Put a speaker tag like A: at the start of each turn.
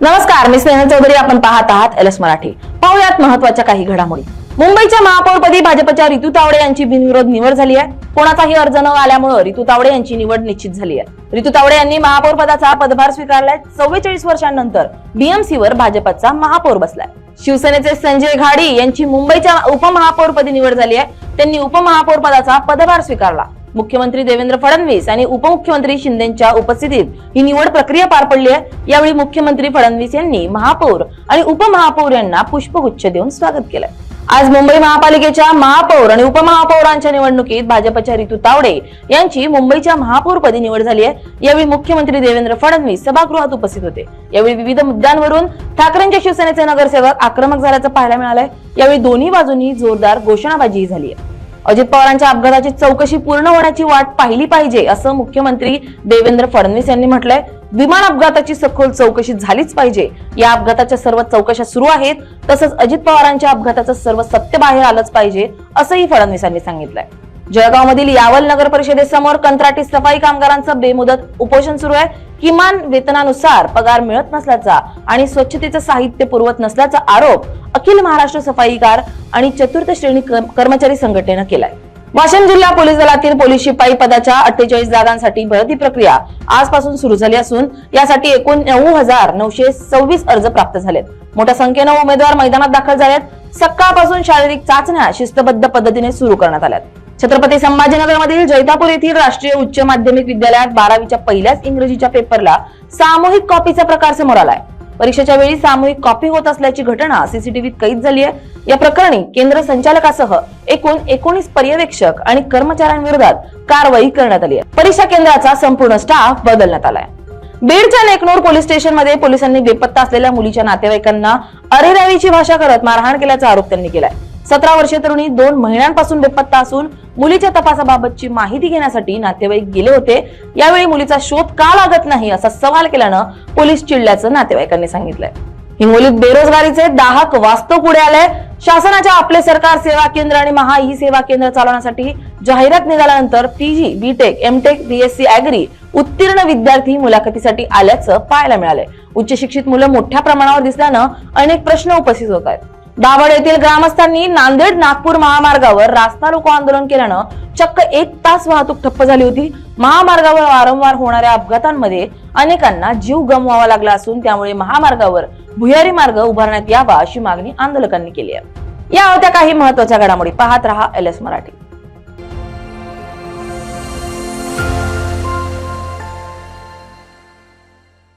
A: नमस्कार, मी स्नेहल चौधरी. आपण पाहत आहात एलएस मराठी. पाहुयात महत्त्वाच्या काही घडामोडी. मुंबईच्या महापौरपदी भाजपच्या रितू तावडे यांची बिनविरोध निवड झाली आहे. कोणाचाही अर्ज न आल्यामुळे रितू तावडे यांची निवड निश्चित झाली आहे. रितू तावडे यांनी महापौर पदाचा पदभार स्वीकारलाय. 44 वर्षांनंतर बीएमसीवर भाजपचा महापौर बसलाय. शिवसेनेचे संजय घाडी यांची मुंबईच्या उपमहापौरपदी निवड झाली आहे. त्यांनी उपमहापौर पदाचा पदभार स्वीकारला. मुख्यमंत्री देवेंद्र फडणवीस आणि उपमुख्यमंत्री शिंदेच्या उपस्थितीत ही निवड प्रक्रिया पार पडली आहे. यावेळी मुख्यमंत्री फडणवीस यांनी महापौर आणि उपमहापौर यांना पुष्पगुच्छ देऊन स्वागत केलं. आज मुंबई महापालिकेच्या महापौर आणि उपमहापौरांच्या निवडणुकीत भाजपच्या रितू तावडे यांची मुंबईच्या महापौरपदी निवड झाली आहे. यावेळी मुख्यमंत्री देवेंद्र फडणवीस सभागृहात उपस्थित होते. यावेळी विविध मुद्द्यांवरून ठाकरेंच्या शिवसेनेचे नगरसेवक आक्रमक झाल्याचं पाहायला मिळालंय. यावेळी दोन्ही बाजूंनी जोरदार घोषणाबाजी झाली आहे. अजित पवारांच्या अपघाताची चौकशी पूर्ण होण्याची वाट पाहिली पाहिजे असं मुख्यमंत्री देवेंद्र फडणवीस यांनी म्हटलंय. विमान अपघाताची सखोल चौकशी झालीच पाहिजे. या अपघाताच्या सर्व चौकशा सुरू आहेत. तसंच अजित पवारांच्या अपघाताचं सर्व सत्य बाहेर आलंच पाहिजे असंही फडणवीसांनी सांगितलंय. जळगावमधील यावल नगर परिषदेसमोर कंत्राटी सफाई कामगारांचं बेमुदत उपोषण सुरू आहे. किमान वेतनानुसार पगार मिळत नसल्याचा आणि स्वच्छतेचं साहित्य पुरवत नसल्याचा आरोप अखिल महाराष्ट्र सफाईकार आणि चतुर्थ श्रेणी कर्मचारी संघटनेनं केलाय. वाशिम जिल्हा पोलीस दलातील पोलीस शिपाई पदाच्या 48 जागांसाठी भरती प्रक्रिया आजपासून सुरू झाली असून यासाठी एकूण 9,926 अर्ज प्राप्त झालेत. मोठ्या संख्येनं उमेदवार मैदानात दाखल झालेत. सकाळपासून शारीरिक चाचण्या शिस्तबद्ध पद्धतीने सुरू करण्यात आल्यात. छत्रपती संभाजीनगरमधील जैतापूर येथील राष्ट्रीय उच्च माध्यमिक विद्यालयात 12वीच्या पहिल्याच इंग्रजीच्या पेपरला सामूहिक कॉपीचा प्रकार समोर आलाय. परीक्षेच्या वेळी सामूहिक कॉपी होत असल्याची घटना सीसीटीव्हीत कैद झाली आहे. या प्रकरणी केंद्र संचालकासह एकूण 19 पर्यवेक्षक आणि कर्मचाऱ्यांविरोधात कारवाई करण्यात आली आहे. परीक्षा केंद्राचा संपूर्ण स्टाफ बदलण्यात आलाय. बीडच्या नेकनूर पोलीस स्टेशनमध्ये पोलिसांनी बेपत्ता असलेल्या मुलीच्या नातेवाईकांना अरेरावीची भाषा करत मारहाण केल्याचा आरोप त्यांनी केलाय. 17 वर्षीय तरुणी 2 महिन्यांपासून बेपत्ता असून मुलीच्या तपासाबाबतची माहिती घेण्यासाठी नातेवाईक गेले होते. यावेळी मुलीचा शोध का लागत नाही असा सवाल केल्यानं पोलीस चिडल्याचं नातेवाईकांनी सांगितलंय. हिंगोलीत बेरोजगारीचे दाहक वास्तव पुढे आले. शासनाच्या आपले सरकार सेवा केंद्र आणि महा ई सेवा केंद्र चालवण्यासाठी जाहिरात निघाल्यानंतर PG, BTech, MTech, BSc agri उत्तीर्ण विद्यार्थी मुलाखतीसाठी आल्याचं पाहायला मिळालंय. उच्च शिक्षित मुलं मोठ्या प्रमाणावर दिसल्यानं अनेक प्रश्न उपस्थित होत आहेत. दाभड येथील ग्रामस्थांनी नांदेड नागपूर महामार्गावर रास्ता रोको आंदोलन केल्यानं चक्क 1 तास वाहतूक ठप्प झाली होती. महामार्गावर वारंवार होणाऱ्या अपघातांमध्ये अनेकांना जीव गमवावा लागला असून त्यामुळे महामार्गावर भुयारी मार्ग उभारण्यात यावा अशी मागणी आंदोलकांनी केली आहे. या होत्या काही महत्त्वाच्या घडामोडी. पाहत रहा एलएस मराठी.